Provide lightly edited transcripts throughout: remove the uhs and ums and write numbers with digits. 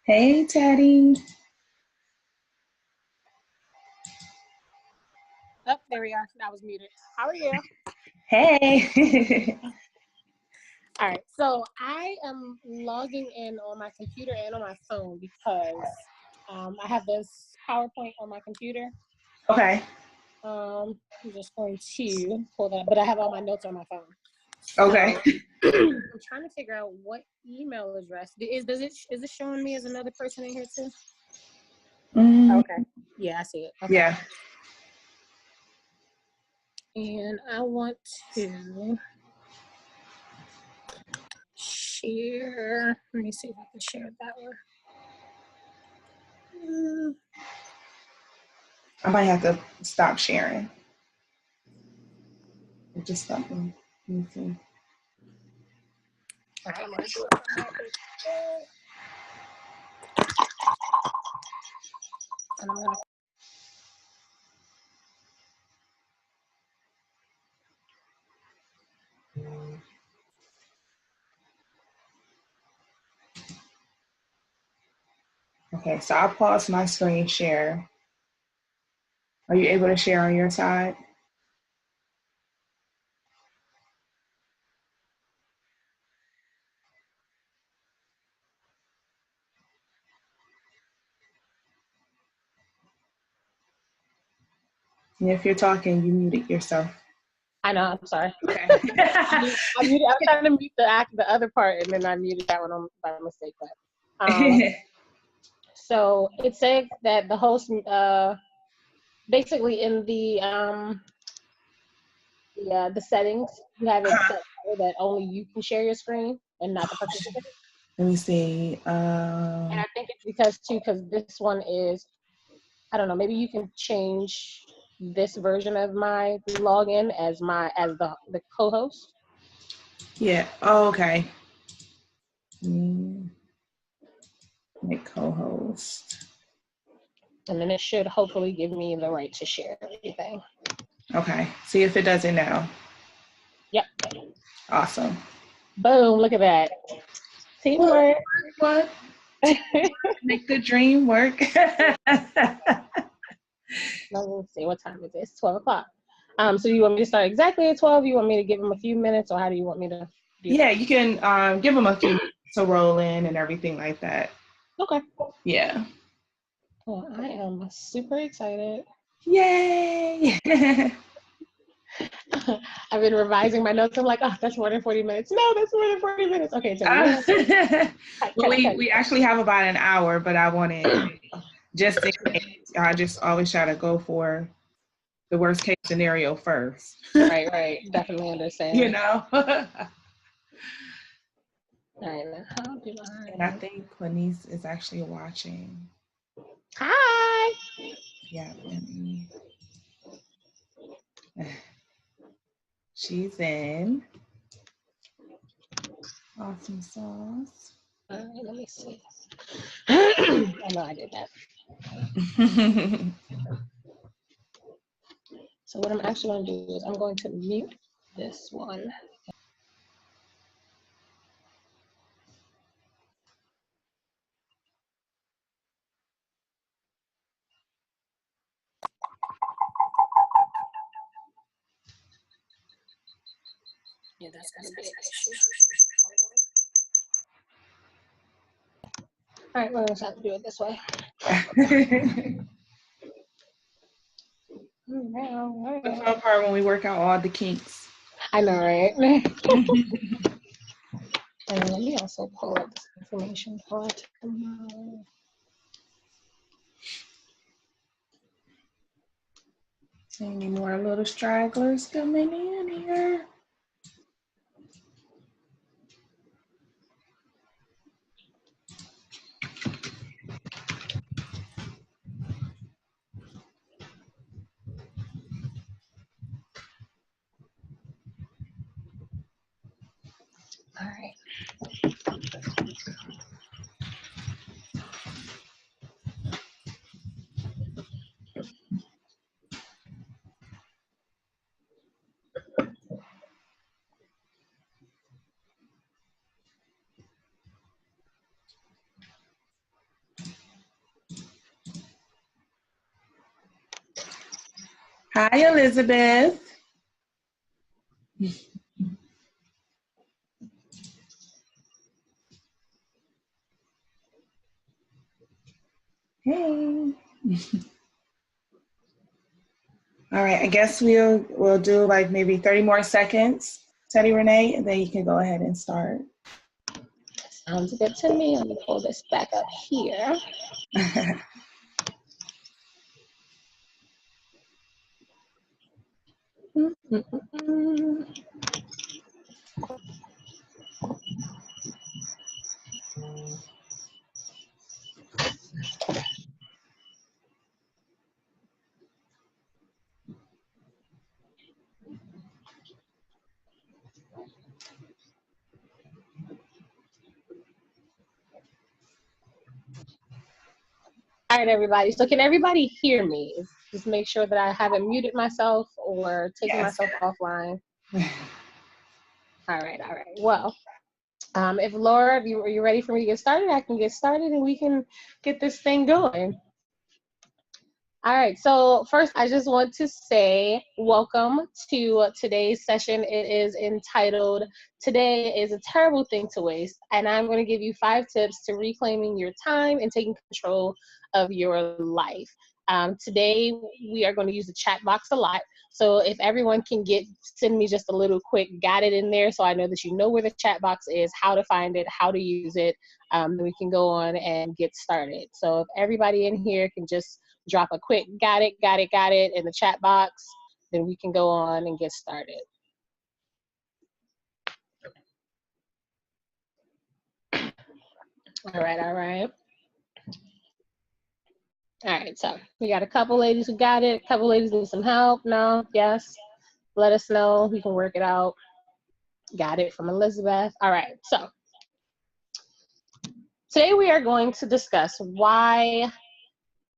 Hey, Teddy. Oh, there we are. That was muted. How are you? Hey. All right. So I am logging in on my computer and on my phone because I have this PowerPoint on my computer. Okay. I'm just going to pull that up, but I have all my notes on my phone. Okay. So, I'm trying to figure out what email address is it showing me as another person in here too? Okay. Yeah, I see it. Okay. Yeah. And I want to share. Let me see if I can share it that way. I might have to stop sharing. Just stop. Let me see. All right, I'm gonna do it from my computer. And I'm gonna. Okay, so I'll pause my screen share. Are you able to share on your side? And if you're talking, you muted yourself. I know. I'm sorry. Okay. I was trying to mute the other part, and then I muted that one by mistake. But so it says that the host, basically in the settings, you have it set so that only you can share your screen and not the participant. Let me see. And I think it's because this one is, I don't know, maybe you can change this version of my login as the co-host. Yeah. Oh, okay. Make co-host. And then it should hopefully give me the right to share everything. Okay. See if it does it now. Yep. Awesome. Boom, look at that. Teamwork. What? Make the dream work. Let's see, what time is it? It's 12 o'clock. So you want me to start exactly at 12? You want me to give them a few minutes, or how do you want me to do Yeah, you can give them a few minutes to roll in and everything like that. Okay. Yeah. Well, I am super excited. Yay! I've been revising my notes. I'm like, oh, that's more than 40 minutes. No, that's more than 40 minutes. Okay, so we actually have about an hour, but I wanted just in case, I just always try to go for the worst case scenario first. Right. Definitely understand. You know? All right, now how do I? And I think Quanice is actually watching. Hi! Yeah, she's in. Awesome sauce. All right, let me see. I know I did that. So what I'm actually going to do is I'm going to mute this one. Yeah, that's going to be an issue. All right, we're going to have to do it this way. The fun part when we work out all the kinks. I know, right? And let me also pull up this information for tomorrow. Any more little stragglers coming in here? All right. Hi, Elizabeth. Hey. All right, I guess we'll do like maybe 30 more seconds, Teddi Rene, and then you can go ahead and start. Sounds good to me. Let me pull this back up here. All right, everybody. So can everybody hear me? Just make sure that I haven't muted myself or taken myself offline. All right. Well, if Laura, are you ready for me to get started? I can get started and we can get this thing going. All right, so first I just want to say welcome to today's session. It is entitled, Today is a Terrible Thing to Waste, and I'm going to give you 5 tips to reclaiming your time and taking control of your life. Today we are going to use the chat box a lot, so if everyone can send me just a little quick got it in there so I know that you know where the chat box is, how to find it, how to use it, then we can go on and get started. So if everybody in here can just drop a quick got it in the chat box, then we can go on and get started. All right. All right, so we got a couple ladies who got it, a couple ladies need some help. No, yes, let us know, we can work it out. Got it from Elizabeth. All right, so today we are going to discuss why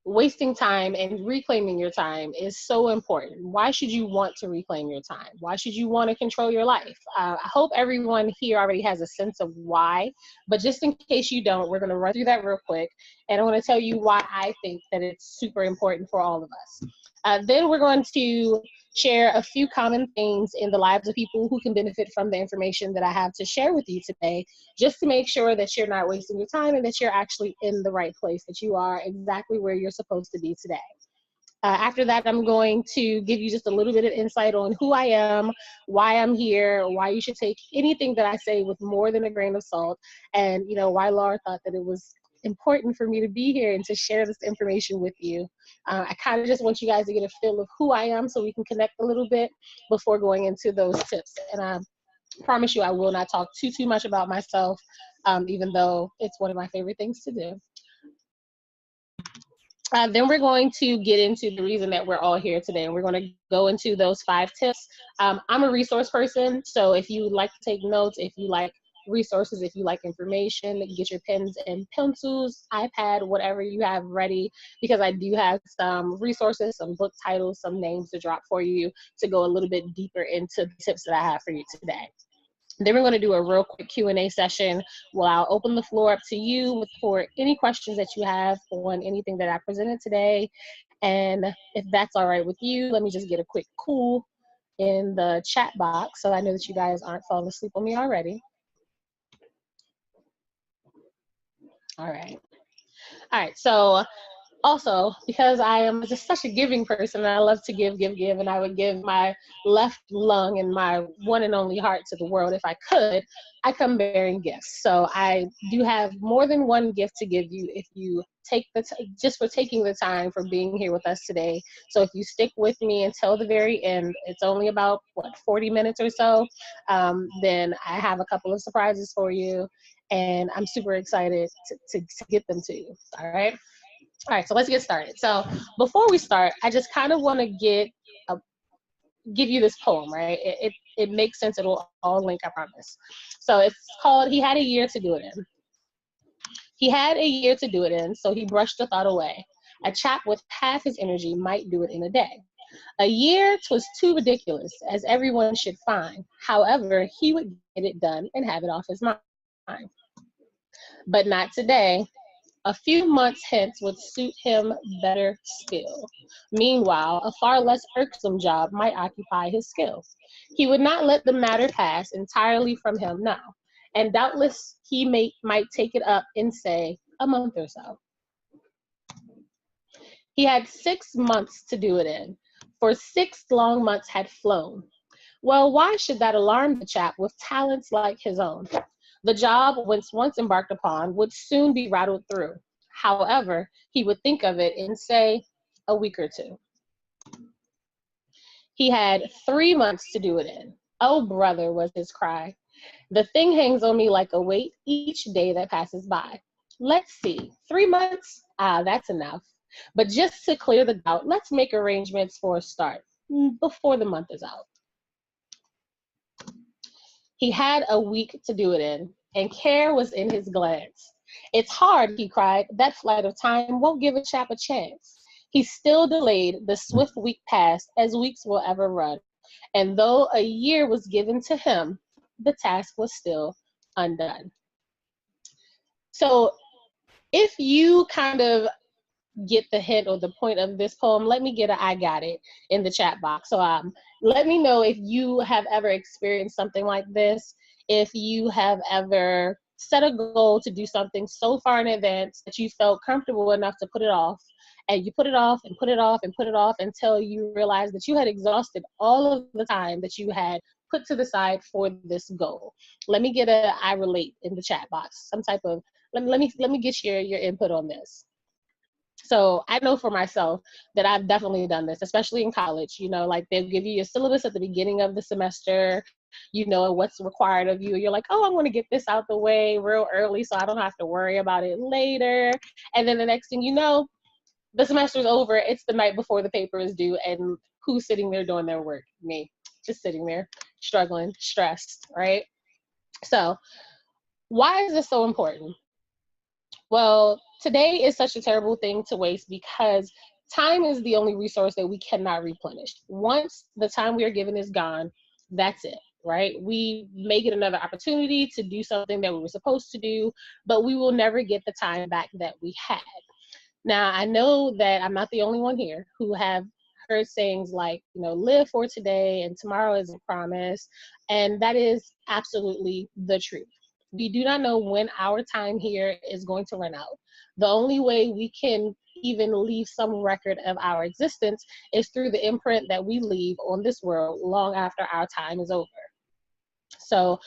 wasting time and reclaiming your time is so important. Why should you want to reclaim your time? Why should you want to control your life? I hope everyone here already has a sense of why, but just in case you don't, we're going to run through that real quick, and I want to tell you why I think that it's super important for all of us. Then we're going to share a few common things in the lives of people who can benefit from the information that I have to share with you today, just to make sure that you're not wasting your time and that you're actually in the right place, that you are exactly where you're supposed to be today. After that, I'm going to give you just a little bit of insight on who I am, why I'm here, why you should take anything that I say with more than a grain of salt, and why Laura thought that it was important for me to be here and to share this information with you. I kind of just want you guys to get a feel of who I am so we can connect a little bit before going into those tips. And I promise you I will not talk too much about myself, even though it's one of my favorite things to do. Then we're going to get into the reason that we're all here today, and we're going to go into those 5 tips. I'm a resource person, so if you like to take notes, if you like resources, if you like information, get your pens and pencils, iPad, whatever you have ready, because I do have some resources, some book titles, some names to drop for you to go a little bit deeper into the tips that I have for you today. Then we're going to do a real quick Q&A session where I'll open the floor up to you for any questions that you have on anything that I presented today. And if that's all right with you, let me just get a quick cool in the chat box so I know that you guys aren't falling asleep on me already. All right, so also, because I am just such a giving person and I love to give, and I would give my left lung and my one and only heart to the world if I could, I come bearing gifts. So I do have more than one gift to give you if you take just for taking the time for being here with us today. So if you stick with me until the very end, it's only about 40 minutes or so, then I have a couple of surprises for you, and I'm super excited to get them to you. All right, so let's get started. So before we start, I just kind of want to give you this poem, right? It makes sense. It'll all link, I promise. So it's called He Had a Year to Do It In. He had a year to do it in, so he brushed the thought away. A chap with half his energy might do it in a day. A year 'twas too ridiculous, as everyone should find. However, he would get it done and have it off his mind. But not today. A few months hence would suit him better still. Meanwhile, a far less irksome job might occupy his skill. He would not let the matter pass entirely from him now, and doubtless he might take it up in, say, a month or so. He had 6 months to do it in, for 6 long months had flown. Well, why should that alarm the chap with talents like his own? The job, once embarked upon, would soon be rattled through. However, he would think of it in, say, a week or two. He had 3 months to do it in. Oh, brother, was his cry. The thing hangs on me like a weight each day that passes by. Let's see, 3 months? Ah, that's enough. But just to clear the doubt, let's make arrangements for a start before the month is out. He had a week to do it in, and care was in his glance. It's hard, he cried. That flight of time won't give a chap a chance. He still delayed. The swift week passed, as weeks will ever run. And though a year was given to him, the task was still undone. So if you kind of get the hint or the point of this poem, let me get a I got it in the chat box. So let me know if you have ever experienced something like this, if you have ever set a goal to do something so far in advance that you felt comfortable enough to put it off, and you put it off and put it off and put it off until you realized that you had exhausted all of the time that you had put to the side for this goal. Let me get a I relate in the chat box, some type of, let me get your input on this. So I know for myself that I've definitely done this, especially in college. You know, like they'll give you a syllabus at the beginning of the semester, you know, what's required of you. You're like, oh, I want to get this out the way real early so I don't have to worry about it later. And then the next thing you know, the semester's over. It's the night before the paper is due. And who's sitting there doing their work? Me, just sitting there, struggling, stressed, right? So why is this so important? Well, today is such a terrible thing to waste because time is the only resource that we cannot replenish. Once the time we are given is gone, that's it, right? We may get another opportunity to do something that we were supposed to do, but we will never get the time back that we had. Now, I know that I'm not the only one here who have heard sayings like, you know, live for today and tomorrow is a promise. And that is absolutely the truth. We do not know when our time here is going to run out. The only way we can even leave some record of our existence is through the imprint that we leave on this world long after our time is over. So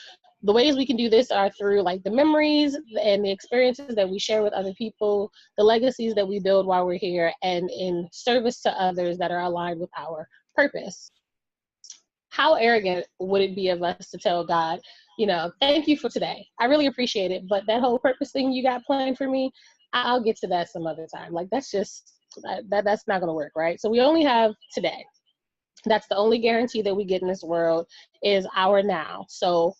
the ways we can do this are through like the memories and the experiences that we share with other people, the legacies that we build while we're here, and in service to others that are aligned with our purpose. How arrogant would it be of us to tell God, you know, thank you for today. I really appreciate it, but that whole purpose thing you got planned for me, I'll get to that some other time. Like that's just, that's not gonna work, right? So we only have today. That's the only guarantee that we get in this world is our now. So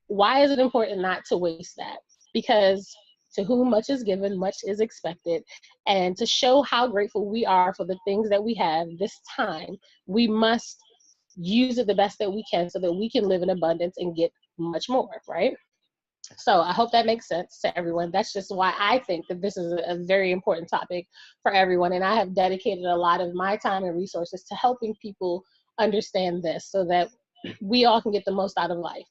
why is it important not to waste that? Because to whom much is given, much is expected. And to show how grateful we are for the things that we have this time, we must use it the best that we can so that we can live in abundance and get much more, right? So I hope that makes sense to everyone. That's just why I think that this is a very important topic for everyone. And I have dedicated a lot of my time and resources to helping people understand this so that we all can get the most out of life.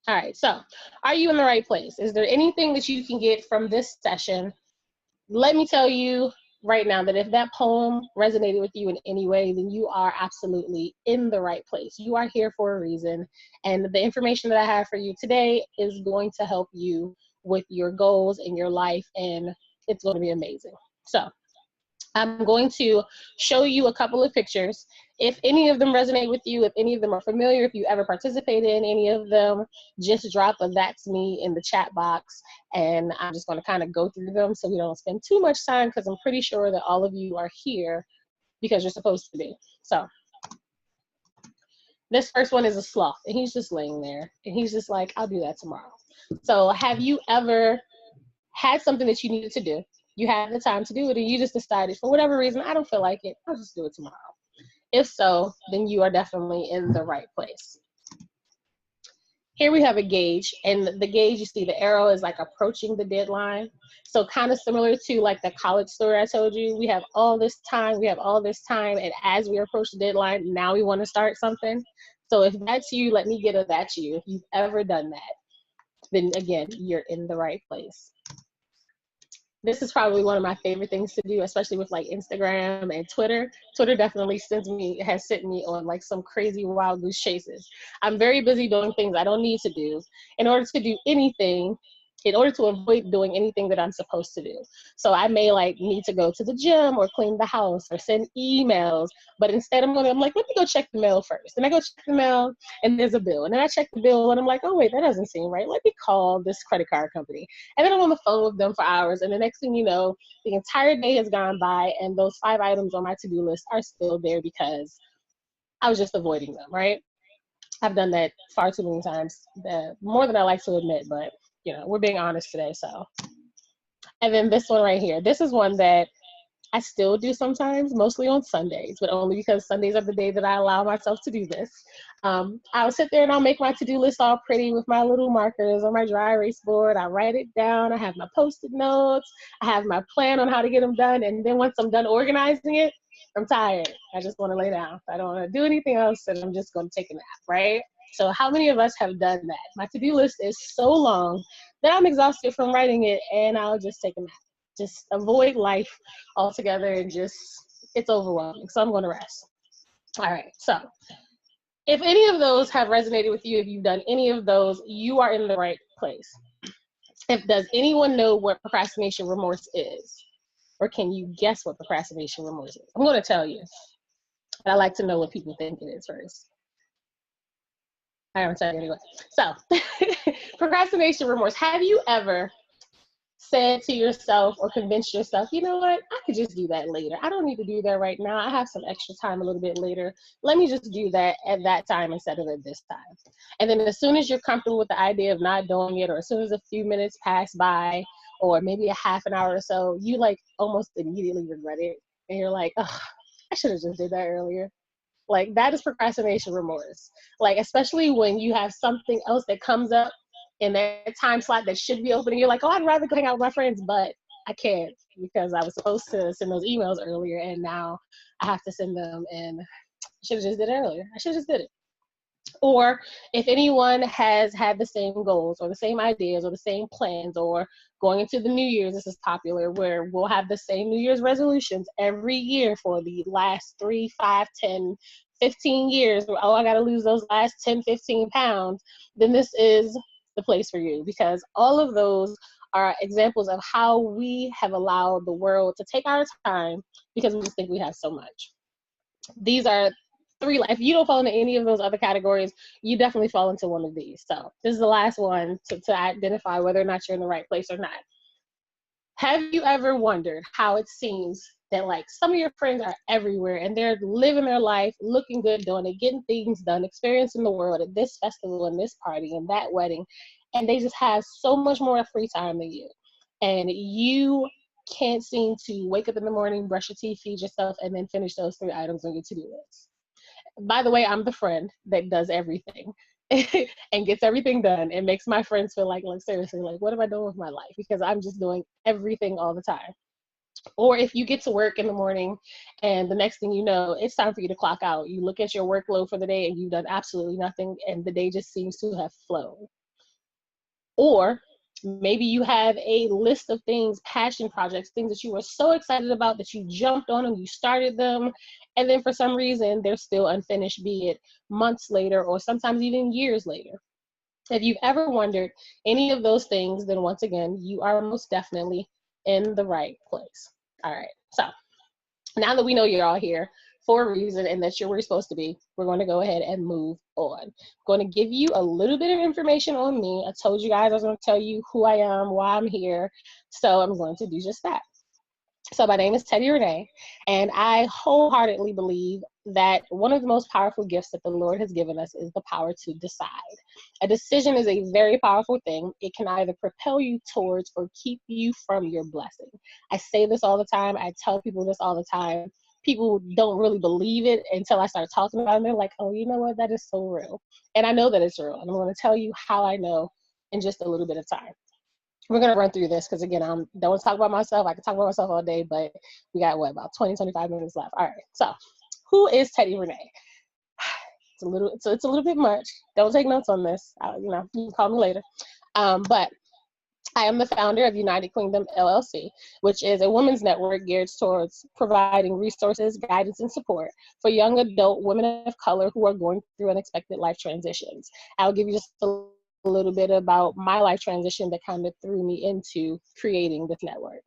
All right, so are you in the right place? Is there anything that you can get from this session? Let me tell you right now that if that poem resonated with you in any way, then you are absolutely in the right place. You are here for a reason, and the information that I have for you today is going to help you with your goals in your life, and it's going to be amazing. So I'm going to show you a couple of pictures. If any of them resonate with you, if any of them are familiar, if you ever participated in any of them, just drop a "that's me" in the chat box, and I'm just going to kind of go through them so we don't spend too much time, because I'm pretty sure that all of you are here because you're supposed to be. So this first one is a sloth, and he's just laying there, and he's just like, I'll do that tomorrow. So have you ever had something that you needed to do? You had the time to do it, and you just decided, for whatever reason, I don't feel like it, I'll just do it tomorrow. If so, then you are definitely in the right place. Here we have a gauge, and the gauge, you see the arrow is like approaching the deadline. So kind of similar to like the college story I told you, we have all this time, and as we approach the deadline, now we want to start something. So if that's you, let me get a that's you. If you've ever done that, then again, you're in the right place. This is probably one of my favorite things to do, especially with like Instagram and Twitter. Twitter definitely has sent me on like some crazy wild goose chases. I'm very busy doing things I don't need to do. In order to do anything, in order to avoid doing anything that I'm supposed to do. So I may like need to go to the gym or clean the house or send emails, but instead I'm like, let me go check the mail first. And I go check the mail and there's a bill. And then I check the bill and I'm like, oh wait, that doesn't seem right. Let me call this credit card company. And then I'm on the phone with them for hours. And the next thing you know, the entire day has gone by and those 5 items on my to-do list are still there because I was just avoiding them, right? I've done that far too many times, more than I like to admit, but you know, we're being honest today, so. And then this one right here, this is one that I still do sometimes, mostly on Sundays, but only because Sundays are the day that I allow myself to do this. I'll sit there and I'll make my to-do list all pretty with my little markers on my dry erase board. I write it down. I have my Post-it notes. I have my plan on how to get them done. And then once I'm done organizing it, I'm tired. I just want to lay down. I don't want to do anything else, and I'm just going to take a nap, right? So how many of us have done that? My to-do list is so long that I'm exhausted from writing it, and I'll just take a nap. Just avoid life altogether, and it's overwhelming. So I'm going to rest. All right. So if any of those have resonated with you, if you've done any of those, you are in the right place. Does anyone know what procrastination remorse is? Or can you guess what procrastination remorse is? I'm going to tell you. But I like to know what people think it is first. I don't tell you anyway. So, procrastination remorse. Have you ever said to yourself or convinced yourself, you know what, I could just do that later. I don't need to do that right now. I have some extra time a little bit later. Let me just do that at that time instead of at this time. And then as soon as you're comfortable with the idea of not doing it, or as soon as a few minutes pass by, or maybe a half an hour or so, you like almost immediately regret it. And you're like, oh, I should have just did that earlier. Like, that is procrastination remorse. Like, especially when you have something else that comes up in that time slot that should be open, and you're like, oh, I'd rather go hang out with my friends, but I can't because I was supposed to send those emails earlier, and now I have to send them, and I should have just did it earlier. I should have just did it. Or if anyone has had the same goals or the same ideas or the same plans, or going into the New Year's, this is popular, where we'll have the same New Year's resolutions every year for the last 3, 5, 10, 15 years. Oh, I got to lose those last 10, 15 pounds. Then this is the place for you, because all of those are examples of how we have allowed the world to take our time because we just think we have so much. These are 3. If you don't fall into any of those other categories, you definitely fall into one of these. So this is the last one to identify whether or not you're in the right place or not. Have you ever wondered how it seems that like some of your friends are everywhere and they're living their life, looking good, doing it, getting things done, experiencing the world at this festival and this party and that wedding, and they just have so much more free time than you, and you can't seem to wake up in the morning, brush your teeth, feed yourself, and then finish those 3 items on your to-do list? By the way, I'm the friend that does everything and gets everything done and makes my friends feel like seriously, like, what am I doing with my life? Because I'm just doing everything all the time. Or if you get to work in the morning and the next thing you know, it's time for you to clock out. You look at your workload for the day and you've done absolutely nothing, and the day just seems to have flown. Or maybe you have a list of things, passion projects, things that you were so excited about that you jumped on and you started them, and then for some reason they're still unfinished, be it months later or sometimes even years later. If you've ever wondered any of those things, then once again, you are most definitely in the right place. All right, so now that we know you're all here for a reason and that you're where you're supposed to be, we're going to go ahead and move on. I'm going to give you a little bit of information on me. I told you guys I was going to tell you who I am, why I'm here, so I'm going to do just that. So my name is Teddi Rene, and I wholeheartedly believe that one of the most powerful gifts that the Lord has given us is the power to decide. A decision is a very powerful thing. It can either propel you towards or keep you from your blessing. I say this all the time. I tell people this all the time. people don't really believe it until I start talking about it. And they're like, oh, you know what? That is so real. And I know that it's real. And I'm going to tell you how I know in just a little bit of time. We're going to run through this because, again, I don't want to talk about myself. I can talk about myself all day, but we got, about 20, 25 minutes left. All right. So who is Teddi Rene? It's a little bit much. Don't take notes on this. You can call me later. But I am the founder of Kweendom LLC, which is a women's network geared towards providing resources, guidance, and support for young adult women of color who are going through unexpected life transitions. I'll give you just a little bit about my life transition that kind of threw me into creating this network.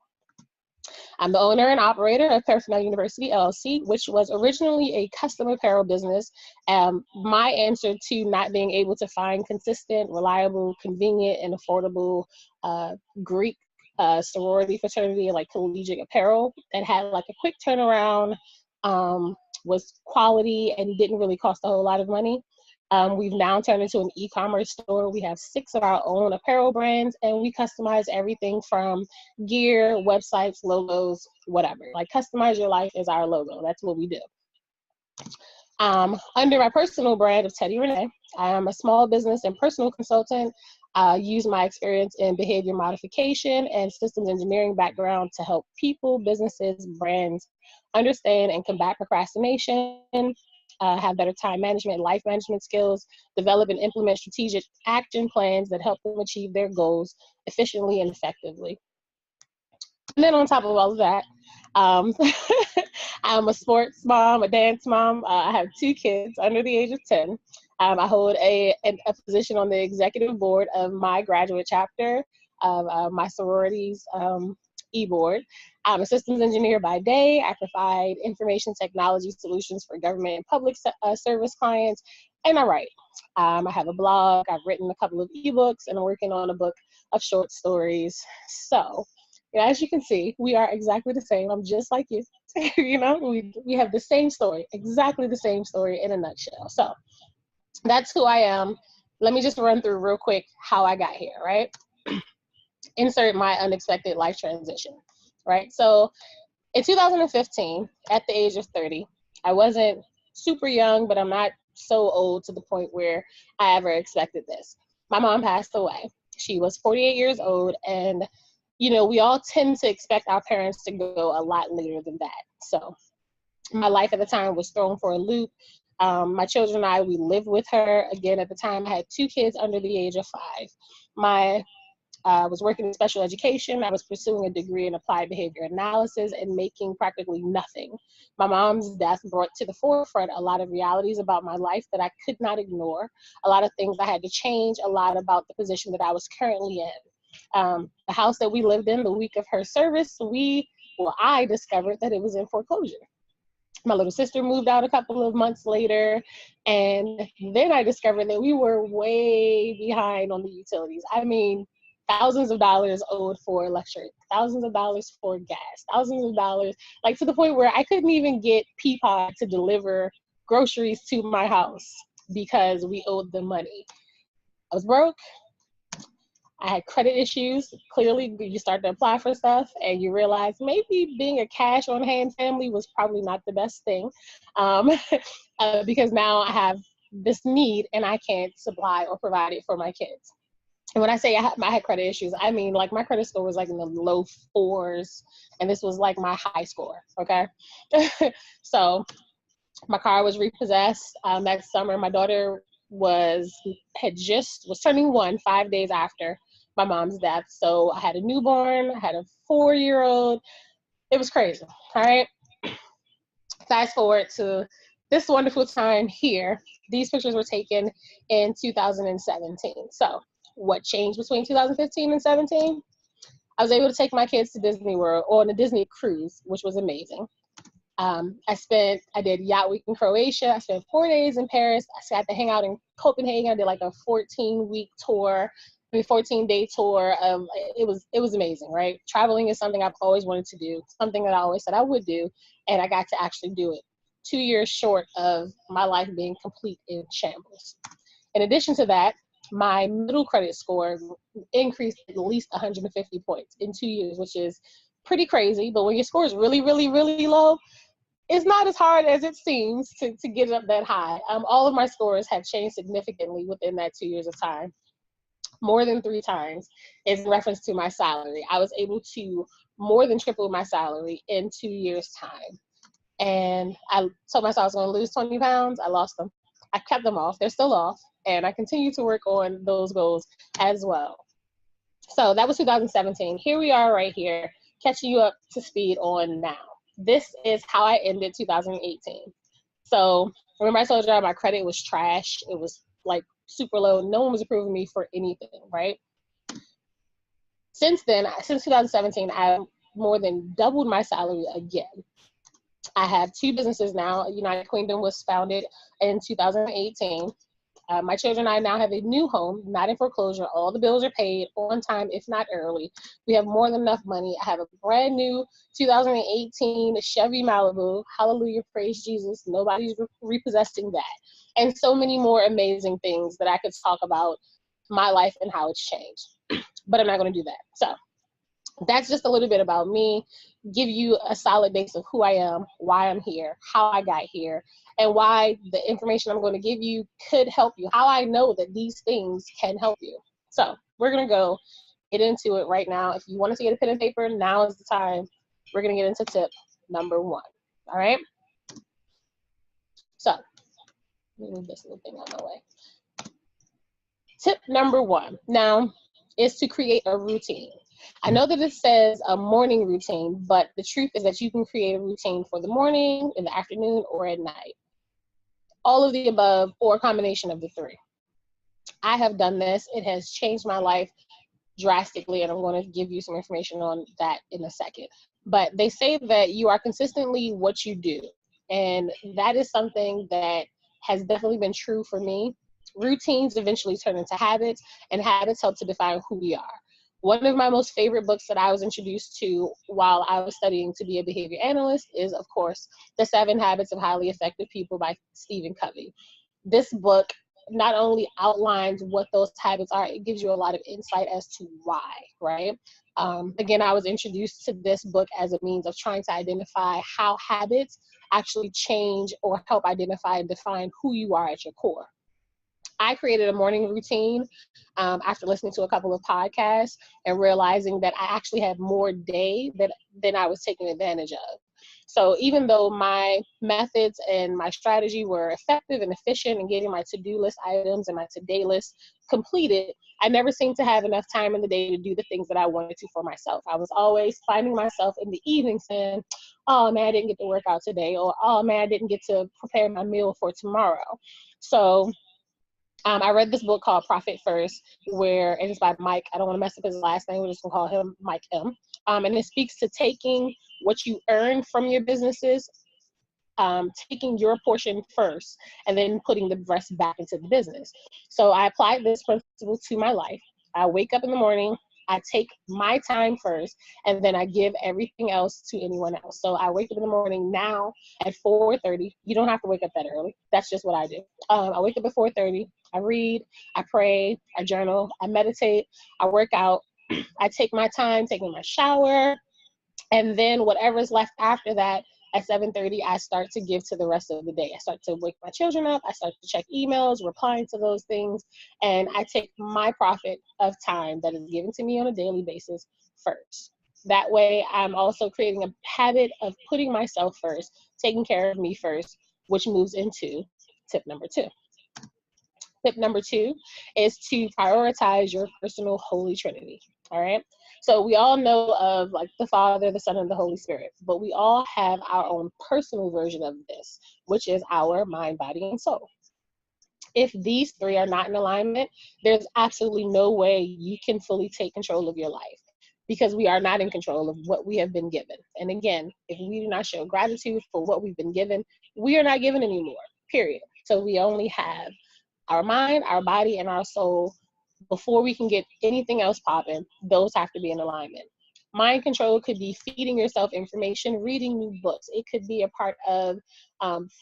I'm the owner and operator of Paraphernalia University LLC, which was originally a custom apparel business. My answer to not being able to find consistent, reliable, convenient, and affordable Greek sorority, fraternity, and like collegiate apparel that had like a quick turnaround, was quality, and didn't really cost a whole lot of money. We've now turned into an e-commerce store. We have 6 of our own apparel brands, and we customize everything from gear, websites, logos, whatever. Like, customize your life is our logo. That's what we do. Under my personal brand of Teddi Rene, I am a small business and personal consultant. I use my experience in behavior modification and systems engineering background to help people, businesses, brands understand and combat procrastination, have better time management, life management skills, develop and implement strategic action plans that help them achieve their goals efficiently and effectively. And then on top of all of that, I'm a sports mom, a dance mom. I have 2 kids under the age of 10. I hold a position on the executive board of my graduate chapter of my sorority's e-board. I'm a systems engineer by day. I provide information technology solutions for government and public service clients, and I write. I have a blog. I've written a couple of ebooks, and I'm working on a book of short stories. So, as you can see, we are exactly the same. I'm just like you. We have the same story, exactly the same story in a nutshell. So that's who I am. Let me just run through real quick how I got here, right? Insert my unexpected life transition, right? So in 2015, at the age of 30, I wasn't super young, but I'm not so old to the point where I ever expected this. My mom passed away. She was 48 years old, and we all tend to expect our parents to go a lot later than that. So my life at the time was thrown for a loop. My children and I, we lived with her. Again, at the time, I had 2 kids under the age of 5. I was working in special education. I was pursuing a degree in applied behavior analysis and making practically nothing. My mom's death brought to the forefront a lot of realities about my life that I could not ignore, a lot of things I had to change, a lot about the position that I was currently in. The house that we lived in the week of her service, I discovered that it was in foreclosure. My little sister moved out a couple of months later, and then I discovered that we were way behind on the utilities. I mean, thousands of dollars owed for electric, thousands of dollars for gas, thousands of dollars, like to the point where I couldn't even get Peapod to deliver groceries to my house because we owed them money. I was broke. I had credit issues. Clearly, you start to apply for stuff and you realize maybe being a cash on hand family was probably not the best thing, because now I have this need and I can't supply or provide it for my kids. And when I say I had credit issues, I mean, like, my credit score was like in the low 4s, and this was like my high score, okay? So my car was repossessed that summer. My daughter was turning 1 5 days after my mom's death. So I had a newborn, I had a 4-year-old. It was crazy, all right? Fast forward to this wonderful time here. These pictures were taken in 2017. So what changed between 2015 and 17? I was able to take my kids to Disney World on a Disney cruise, which was amazing. I did Yacht Week in Croatia. I spent 4 days in Paris. I got to hang out in Copenhagen. I did like a 14-day tour of, it was amazing, right? Traveling is something I've always wanted to do, something that I always said I would do, and I got to actually do it 2 years short of my life being complete in shambles. In addition to that, my middle credit score increased at least 150 points in 2 years, which is pretty crazy. But when your score is really, really, really low, it's not as hard as it seems to get up that high. All of my scores have changed significantly within that 2 years of time. More than 3 times is in reference to my salary. I was able to more than triple my salary in 2 years' time. And I told myself I was going to lose 20 pounds. I lost them. I kept them off. They're still off. And I continue to work on those goals as well. So that was 2017. Here we are right here, catching you up to speed on now. This is how I ended 2018. So remember I told y'all my credit was trash. It was like super low. No one was approving me for anything, right? Since then, since 2017, I've more than doubled my salary again. I have 2 businesses now. United Kweendom was founded in 2018. My children and I now have a new home, not in foreclosure. All the bills are paid on time, if not early. We have more than enough money. I have a brand new 2018 Chevy Malibu. Hallelujah, praise Jesus. Nobody's repossessing that. And so many more amazing things that I could talk about my life and how it's changed. But I'm not going to do that. So that's just a little bit about me, give you a solid base of who I am, why I'm here, how I got here, and why the information I'm going to give you could help you, how I know that these things can help you. So we're going to go get into it right now. If you want to get a pen and paper, now is the time. We're going to get into tip number 1. All right? So let me move this little thing out of my way. Tip number 1 now is to create a routine. I know that it says a morning routine, but the truth is that you can create a routine for the morning, in the afternoon, or at night. All of the above, or a combination of the 3. I have done this. It has changed my life drastically, and I'm going to give you some information on that in a second. But they say that you are consistently what you do, and that is something that has definitely been true for me. Routines eventually turn into habits, and habits help to define who we are. One of my most favorite books that I was introduced to while I was studying to be a behavior analyst is, of course, The 7 Habits of Highly Effective People by Stephen Covey. This book not only outlines what those habits are, it gives you a lot of insight as to why, right? Again, I was introduced to this book as a means of trying to identify how habits actually change or help identify and define who you are at your core. I created a morning routine after listening to a couple of podcasts and realizing that I actually had more day than I was taking advantage of. So even though my methods and my strategy were effective and efficient in getting my to-do list items and my to-day list completed, I never seemed to have enough time in the day to do the things that I wanted to for myself. I was always finding myself in the evening saying, oh man, I didn't get to work out today, or oh man, I didn't get to prepare my meal for tomorrow. So I read this book called Profit First, and it's by Mike. I don't want to mess up his last name. We're just going to call him Mike M. And it speaks to taking what you earn from your businesses, taking your portion first, and then putting the rest back into the business. So I applied this principle to my life. I wake up in the morning, I take my time first, and then I give everything else to anyone else. So I wake up in the morning now at 4:30. You don't have to wake up that early. That's just what I do. I wake up at 4:30. I read, I pray, I journal, I meditate, I work out. I take my time taking my shower, and then whatever's left after that, at 7:30, I start to give to the rest of the day. I start to wake my children up. I start to check emails, replying to those things, and I take my profit of time that is given to me on a daily basis first. That way, I'm also creating a habit of putting myself first, taking care of me first, which moves into tip number 2. Tip number 2 is to prioritize your personal Holy Trinity. All right. So we all know of like the Father, the Son, and the Holy Spirit, but we all have our own personal version of this, which is our mind, body, and soul. If these 3 are not in alignment, there's absolutely no way you can fully take control of your life, because we are not in control of what we have been given. And again, if we do not show gratitude for what we've been given, we are not given anymore, period. So we only have our mind, our body, and our soul. Before we can get anything else popping, those have to be in alignment. Mind control could be feeding yourself information, reading new books. It could be a part of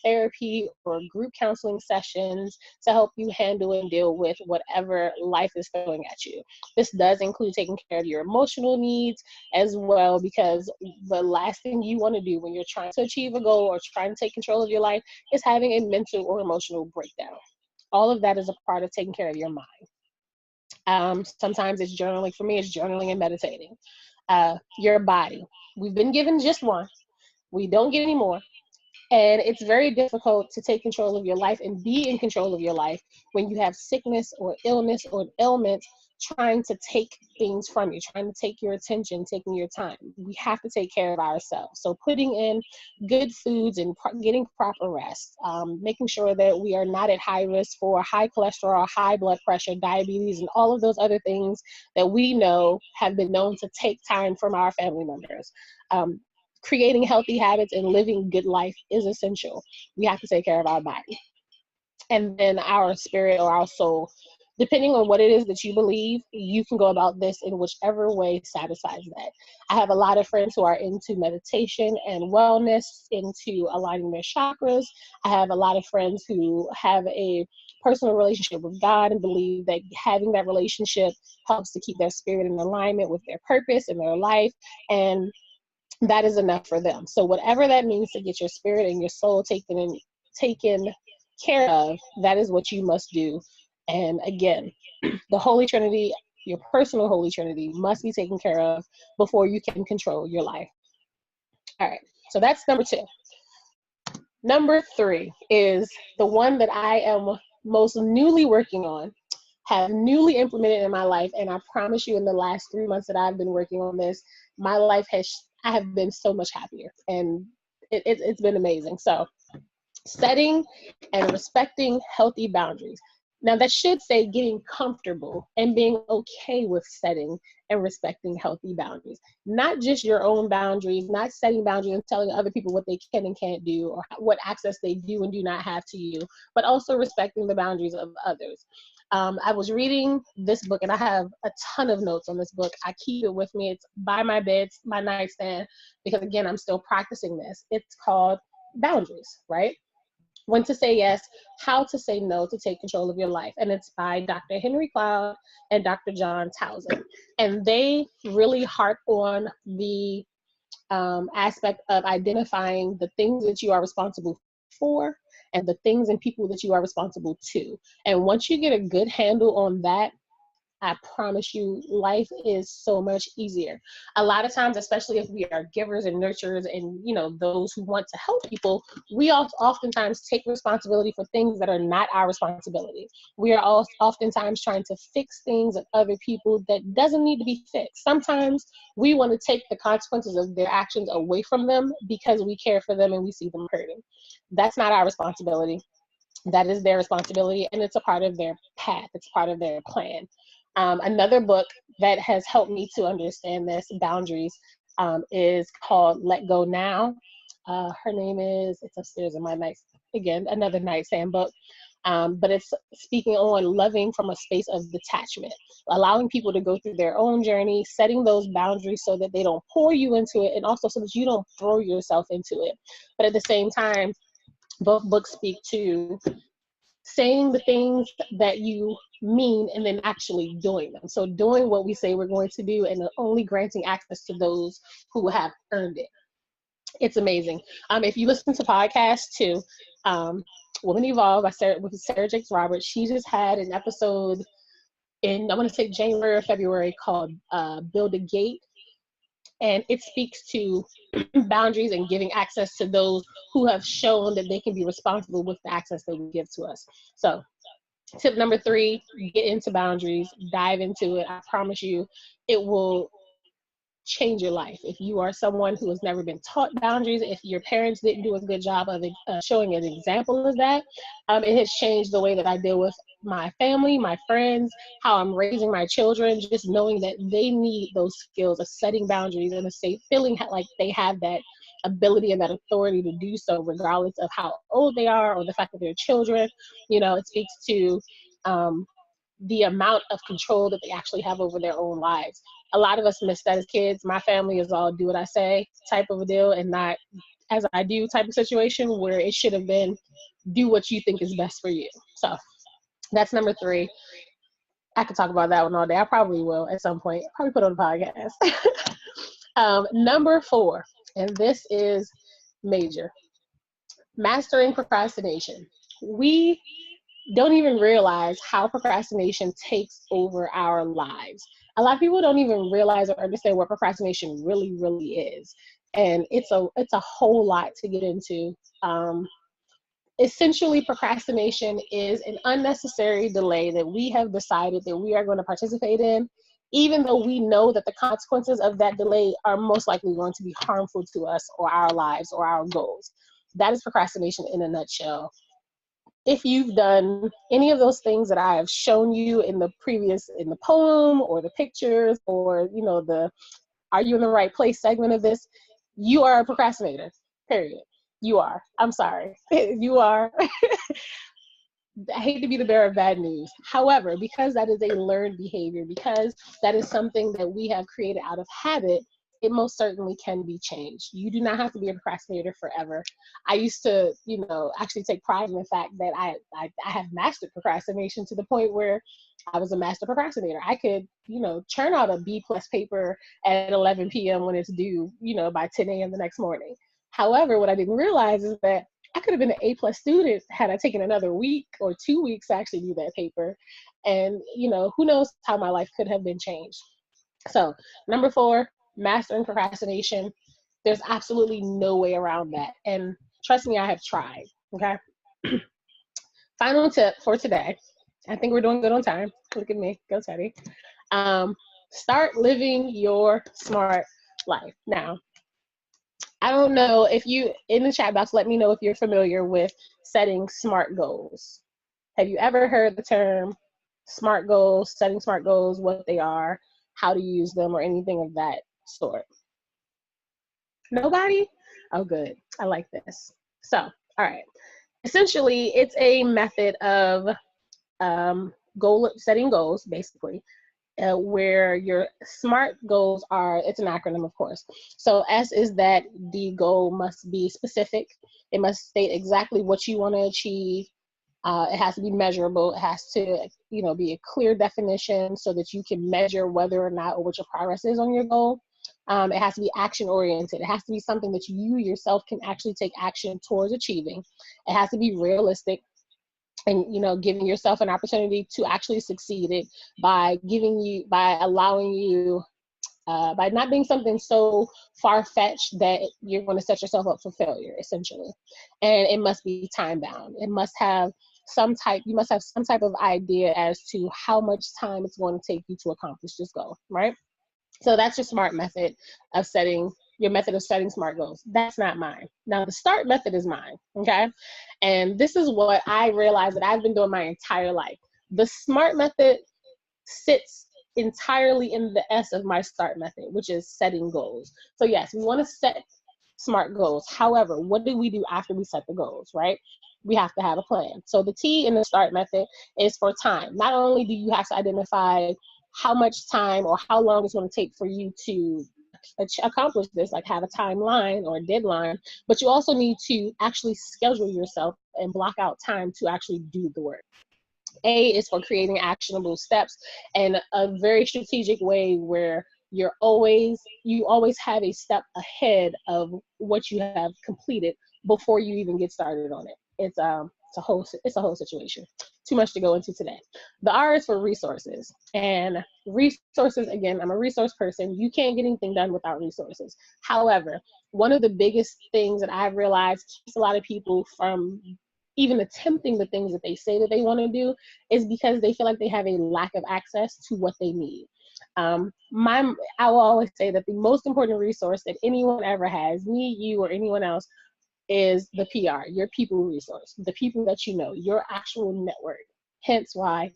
therapy or group counseling sessions to help you handle and deal with whatever life is throwing at you. This does include taking care of your emotional needs as well, because the last thing you want to do when you're trying to achieve a goal or trying to take control of your life is having a mental or emotional breakdown. All of that is a part of taking care of your mind. Sometimes it's journaling. For me, it's journaling and meditating. Your body. We've been given just one. We don't get any more. And it's very difficult to take control of your life and be in control of your life when you have sickness or illness or ailments trying to take things from you, trying to take your attention, taking your time. We have to take care of ourselves. So putting in good foods and getting proper rest, making sure that we are not at high risk for high cholesterol, high blood pressure, diabetes, and all of those other things that we know have been known to take time from our family members. Creating healthy habits and living good life is essential. We have to take care of our body. And then our spirit or our soul, depending on what it is that you believe, you can go about this in whichever way satisfies that. I have a lot of friends who are into meditation and wellness, into aligning their chakras. I have a lot of friends who have a personal relationship with God and believe that having that relationship helps to keep their spirit in alignment with their purpose in their life. And that is enough for them. So whatever that means to get your spirit and your soul taken care of, that is what you must do. And again, the Holy Trinity, your personal Holy Trinity, must be taken care of before you can control your life. All right, so that's number 2. Number 3 is the one that I am most newly working on, have newly implemented in my life, and I promise you in the last 3 months that I've been working on this, my life I have been so much happier, and it's been amazing. So setting and respecting healthy boundaries. Now that should say getting comfortable and being okay with setting and respecting healthy boundaries. Not just your own boundaries, not setting boundaries and telling other people what they can and can't do or what access they do and do not have to you, but also respecting the boundaries of others. I was reading this book, and I have a ton of notes on this book. I keep it with me. It's by my bed, my nightstand, because again, I'm still practicing this. It's called Boundaries, right? When to say yes, how to say no to take control of your life. And it's by Dr. Henry Cloud and Dr. John Townsend. And they really harp on the aspect of identifying the things that you are responsible for and the things and people that you are responsible to. And once you get a good handle on that, I promise you, life is so much easier. A lot of times, especially if we are givers and nurturers and, those who want to help people, we oftentimes take responsibility for things that are not our responsibility. We are oftentimes trying to fix things of other people that doesn't need to be fixed. Sometimes we want to take the consequences of their actions away from them because we care for them and we see them hurting. That's not our responsibility. That is their responsibility, and it's a part of their path. It's part of their plan. Another book that has helped me to understand this, boundaries, is called Let Go Now. Her name it's upstairs in my another nightstand book. But it's speaking on loving from a space of detachment, allowing people to go through their own journey, setting those boundaries so that they don't pour you into it, and also so that you don't throw yourself into it. But at the same time, both books speak to saying the things that you mean and then actually doing them. So doing what we say we're going to do and only granting access to those who have earned it. It's amazing. If you listen to podcasts too, Woman Evolve with Sarah Jakes Roberts, she just had an episode in, I want to say January or February, called Build a Gate. And it speaks to boundaries and giving access to those who have shown that they can be responsible with the access they give to us. So tip number 3, get into boundaries, dive into it. I promise you, it will change your life. If you are someone who has never been taught boundaries, if your parents didn't do a good job of showing an example of that, it has changed the way that I deal with my family, my friends, how I'm raising my children, just knowing that they need those skills of setting boundaries and feeling like they have that ability and that authority to do so regardless of how old they are or the fact that they're children. It speaks to the amount of control that they actually have over their own lives. A lot of us miss that as kids. My family is all do what I say type of a deal, and not as I do type of situation, where it should have been do what you think is best for you. So that's number 3. I could talk about that one all day. I probably will at some point. I'll probably put on a podcast. Number 4, and this is major: mastering procrastination. We don't even realize how procrastination takes over our lives. A lot of people don't even realize or understand what procrastination really, really is. And it's a whole lot to get into. Essentially, procrastination is an unnecessary delay that we have decided that we are going to participate in, even though we know that the consequences of that delay are most likely going to be harmful to us or our lives or our goals. That is procrastination in a nutshell. If you've done any of those things that I have shown you in the poem or the pictures, or, the "Are you in the right place" segment of this, you are a procrastinator, period. You are. I'm sorry. You are. I hate to be the bearer of bad news. However, because that is a learned behavior, because that is something that we have created out of habit, it most certainly can be changed. You do not have to be a procrastinator forever. I used to, actually take pride in the fact that I have mastered procrastination to the point where I was a master procrastinator. I could, churn out a B+ paper at 11 p.m. when it's due, by 10 a.m. the next morning. However, what I didn't realize is that I could have been an A+ student had I taken another week or 2 weeks to actually do that paper. And, who knows how my life could have been changed. So, number 4, mastering procrastination. There's absolutely no way around that. And trust me, I have tried. Okay. Final tip for today. I think we're doing good on time. Look at me. Go, Teddy. Start living your smart life. Now, I don't know if you, in the chat box, let me know if you're familiar with setting SMART goals. Have you ever heard the term SMART goals, setting SMART goals, what they are, how to use them, or anything of that sort? Nobody? Oh, good. I like this. So, all right. Essentially, it's a method of setting goals, basically. Where your SMART goals are, it's an acronym, of course. So S is that the goal must be specific. It must state exactly what you want to achieve. It has to be measurable. It has to, be a clear definition so that you can measure whether or not or what your progress is on your goal. It has to be action oriented. It has to be something that you yourself can actually take action towards achieving. It has to be realistic. And giving yourself an opportunity to actually succeed it by allowing you, by not being something so far-fetched that you're going to set yourself up for failure, essentially. And it must be time-bound. You must have some type of idea as to how much time it's going to take you to accomplish this goal, right? So that's your SMART method of setting SMART goals. That's not mine. Now, the START method is mine, okay? And this is what I realized that I've been doing my entire life. The SMART method sits entirely in the S of my START method, which is setting goals. So yes, we want to set SMART goals. However, what do we do after we set the goals, right? We have to have a plan. So the T in the START method is for time. Not only do you have to identify how much time or how long it's going to take for you to accomplish this, like have a timeline or a deadline, but you also need to actually schedule yourself and block out time to actually do the work. A is for creating actionable steps and a very strategic way where you always have a step ahead of what you have completed before you even get started on it. It's a whole situation. Too much to go into today. The R is for resources. And resources, again, I'm a resource person. You can't get anything done without resources. However, one of the biggest things that I've realized keeps a lot of people from even attempting the things that they say that they want to do is because they feel like they have a lack of access to what they need. I will always say that the most important resource that anyone ever has, me, you, or anyone else, is the PR, your people resource, the people that you know, your actual network. Hence why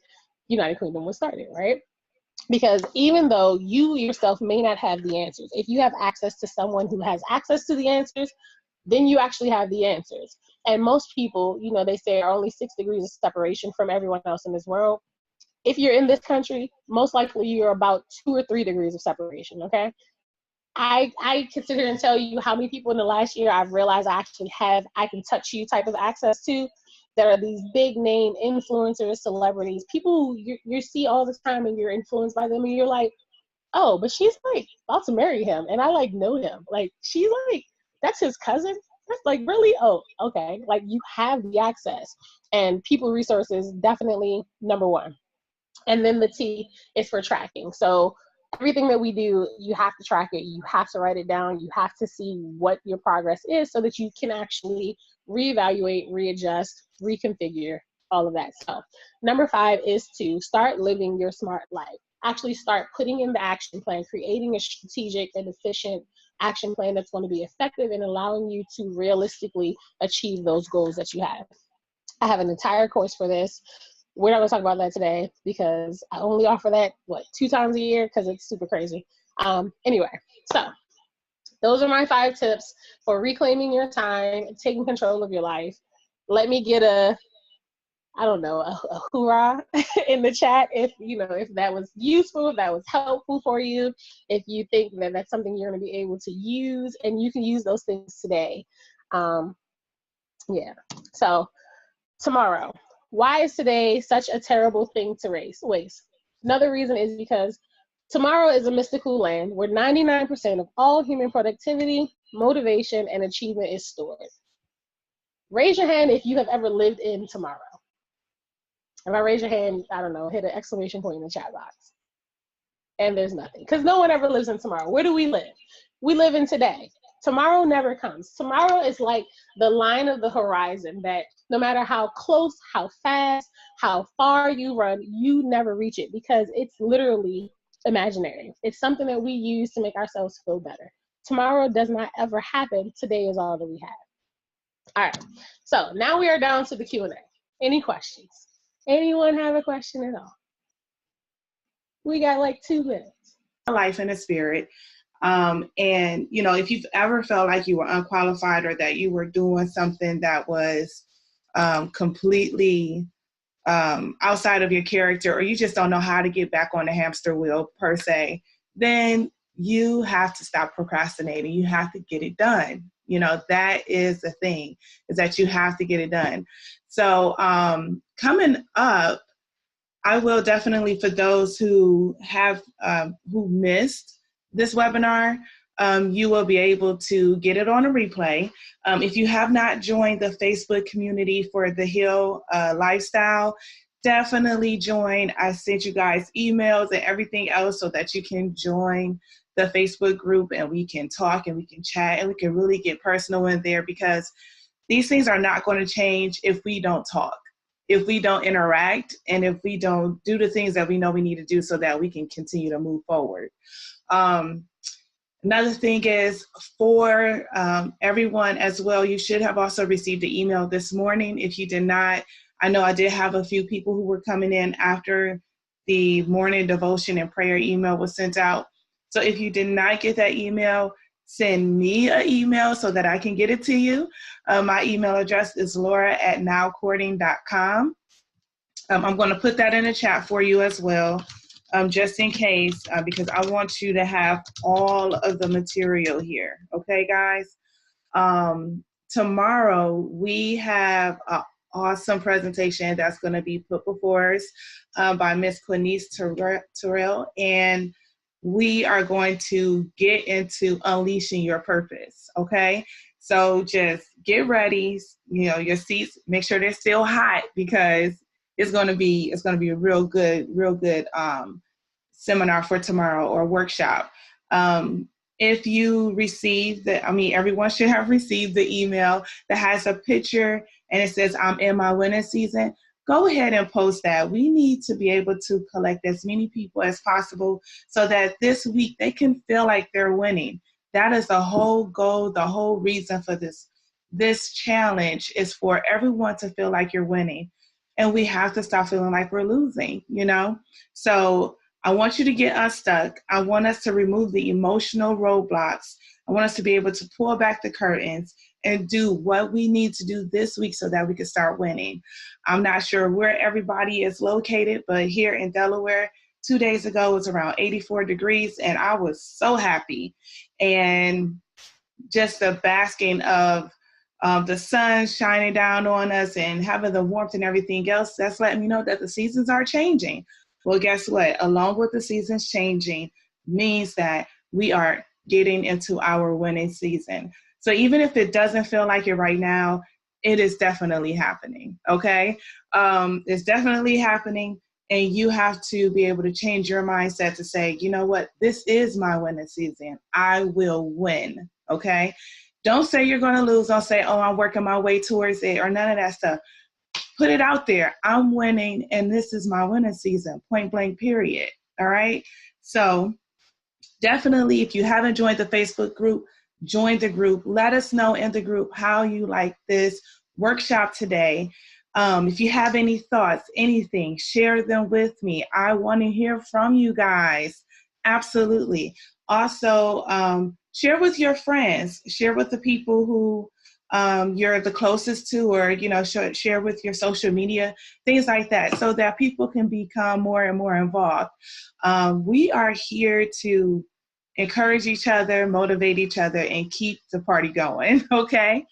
United Kweendom was started, right? Because even though you yourself may not have the answers, if you have access to someone who has access to the answers, then you actually have the answers. And most people, they say, are only 6 degrees of separation from everyone else in this world. if you're in this country, most likely you're about 2 or 3 degrees of separation, okay? I can sit here and tell you how many people in the last year I've realized I actually have I can touch you type of access to, that are these big name influencers, celebrities, people you see all the time and you're influenced by them and you're like, oh, but she's like about to marry him and I like know him. Like she's like, that's his cousin? That's like really? Oh, okay. Like you have the access, and people resources definitely number one. And then the T is for tracking. So everything that we do, you have to track it. You have to write it down. You have to see what your progress is so that you can actually reevaluate, readjust, reconfigure, all of that stuff. Number 5 is to start living your smart life. Actually start putting in the action plan, creating a strategic and efficient action plan that's going to be effective in allowing you to realistically achieve those goals that you have. I have an entire course for this. We're not going to talk about that today because I only offer that, 2 times a year because it's super crazy. Anyway, so those are my 5 tips for reclaiming your time, taking control of your life. Let me get a hoorah in the chat if that was useful, if that was helpful for you, if you think that that's something you're going to be able to use, and you can use those things today. So tomorrow. Why is today such a terrible thing to waste? Another reason is because tomorrow is a mystical land where 99% of all human productivity, motivation, and achievement is stored. Raise your hand if you have ever lived in tomorrow. If I raise your hand, I don't know, hit an exclamation point in the chat box. And there's nothing, because no one ever lives in tomorrow. Where do we live? We live in today. Tomorrow never comes. Tomorrow is like the line of the horizon that no matter how close, how fast, how far you run, you never reach it because it's literally imaginary. It's something that we use to make ourselves feel better. Tomorrow does not ever happen. Today is all that we have. All right. So now we are down to the Q&A. Any questions? Anyone have a question at all? We got like 2 minutes. Life in the spirit. And, if you've ever felt like you were unqualified or that you were doing something that was completely outside of your character, or you just don't know how to get back on the hamster wheel per se, then you have to stop procrastinating. You have to get it done. That is the thing, is that you have to get it done. So coming up, I will definitely, for those who have who missed this webinar, you will be able to get it on a replay. If you have not joined the Facebook community for the Heal Lifestyle, definitely join. I sent you guys emails and everything else so that you can join the Facebook group and we can talk and we can chat and we can really get personal in there, because these things are not going to change if we don't talk, if we don't interact, and if we don't do the things that we know we need to do so that we can continue to move forward. Another thing is for everyone as well, you should have also received the email this morning. If you did not, I know I did have a few people who were coming in after the morning devotion and prayer email was sent out. So if you did not get that email, send me an email so that I can get it to you. My email address is laura@nowcourting.com. I'm going to put that in the chat for you as well, just in case, because I want you to have all of the material here. Okay, guys? Tomorrow, we have an awesome presentation that's going to be put before us by Miss Quenice Terrell, and we are going to get into unleashing your purpose, okay? So just get ready, your seats, make sure they're still hot, because it's going to be a real good seminar for tomorrow, or workshop. If you receive everyone should have received the email that has a picture and it says, I'm in my winning season. Go ahead and post that. We need to be able to collect as many people as possible so that this week they can feel like they're winning. That is the whole goal, the whole reason for this challenge is for everyone to feel like you're winning. And we have to stop feeling like we're losing, So I want you to get unstuck. I want us to remove the emotional roadblocks. I want us to be able to pull back the curtains and do what we need to do this week so that we can start winning. I'm not sure where everybody is located, but here in Delaware, 2 days ago it was around 84 degrees, and I was so happy. And just the basking of the sun shining down on us and having the warmth and everything else, that's letting me know that the seasons are changing. Well, guess what? Along with the seasons changing means that we are getting into our winning season. So even if it doesn't feel like it right now, it is definitely happening, okay? It's definitely happening, and you have to be able to change your mindset to say, you know what? This is my winning season. I will win, okay? Don't say you're going to lose. Don't say, oh, I'm working my way towards it, or none of that stuff. Put it out there. I'm winning, and this is my winning season, point blank, period. All right? So definitely, if you haven't joined the Facebook group, join the group. Let us know in the group how you like this workshop today. If you have any thoughts, anything, share them with me. I want to hear from you guys. Absolutely. Also, share with your friends. Share with the people who you're the closest to, or, you know, share with your social media, things like that, so that people can become more and more involved. We are here to encourage each other, motivate each other, and keep the party going, okay?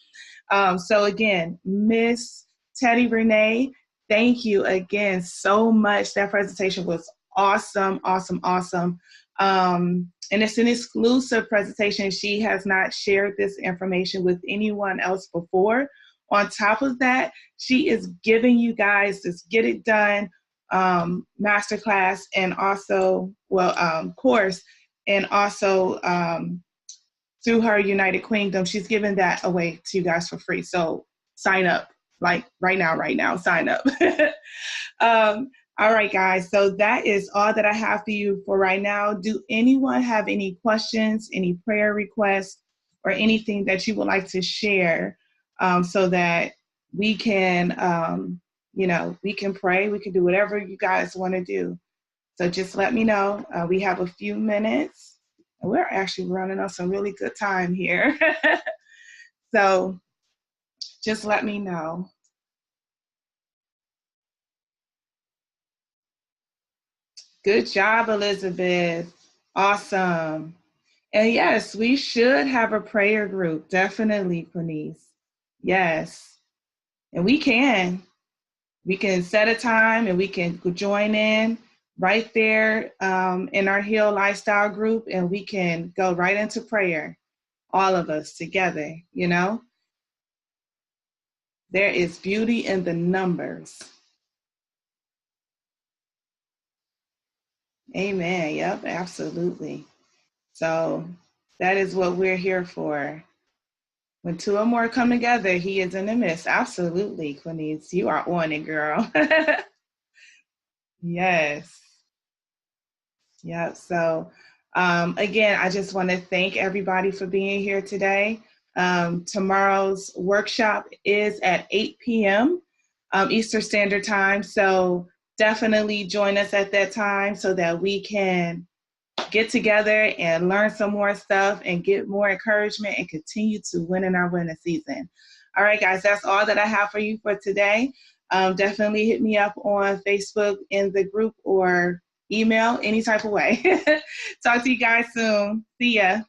So again, Miss Teddi Rene, thank you again so much. That presentation was awesome, awesome, awesome. And it's an exclusive presentation. She has not shared this information with anyone else before. On top of that, she is giving you guys this Get It Done masterclass, and also, course, and also through her United Kweendom, she's giving that away to you guys for free. So sign up, like right now, sign up. All right, guys. So that is all that I have for you for right now. Do anyone have any questions, any prayer requests, or anything that you would like to share, so that we can, we can pray. We can do whatever you guys want to do. So just let me know. We have a few minutes. We're actually running on some really good time here. So just let me know. Good job, Elizabeth. Awesome. And yes, we should have a prayer group. Definitely, Quenice. Yes. And we can. We can set a time and we can join in right there in our Heal Lifestyle group, and we can go right into prayer, all of us together, you know? There is beauty in the numbers. Amen. Yep, absolutely. So that is what we're here for. When two or more come together, he is in the midst. Absolutely, Quenice. You are on it, girl. Yes. Yep. So again, I just want to thank everybody for being here today. Tomorrow's workshop is at 8 p.m. Eastern Standard Time. So definitely join us at that time so that we can get together and learn some more stuff and get more encouragement and continue to win in our winning season. All right, guys, that's all that I have for you for today. Definitely hit me up on Facebook in the group or email, any type of way. Talk to you guys soon. See ya.